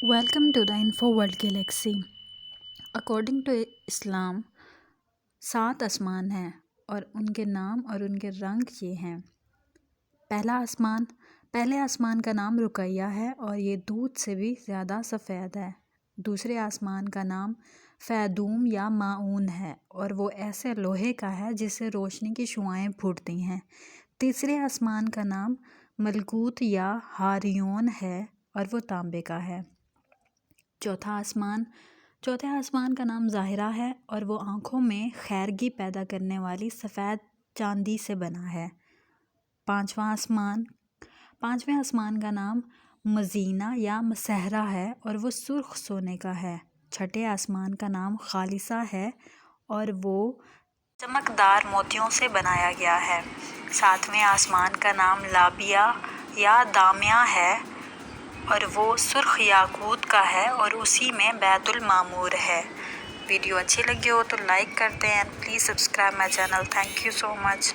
Welcome to the Info World Galaxy. According to اسلام 7 آسمان ہیں اور ان کے نام اور ان کے رنگ یہ ہیں۔ پہلے آسمان کا نام رقیہ ہے اور یہ دودھ سے بھی زیادہ سفید ہے۔ دوسرے آسمان کا نام فیدوم یا ماعون ہے اور وہ ایسے لوہے کا ہے جس سے روشنی کی شعاعیں پھوٹتی ہیں۔ تیسرے آسمان کا نام ملکوت یا ہاریون ہے اور وہ تانبے کا ہے۔ چوتھے آسمان کا نام ظاہرہ ہے اور وہ آنکھوں میں خیرگی پیدا کرنے والی سفید چاندی سے بنا ہے۔ پانچویں آسمان کا نام مزینہ یا مسحرہ ہے اور وہ سرخ سونے کا ہے۔ چھٹے آسمان کا نام خالصہ ہے اور وہ چمکدار موتیوں سے بنایا گیا ہے۔ ساتویں آسمان کا نام لابیہ یا دامیہ ہے اور وہ سرخ یاقوت کا ہے اور اسی میں بیت المعمور ہے۔ ویڈیو اچھی لگی ہو تو لائک کر دیں and please subscribe my channel. Thank you so much.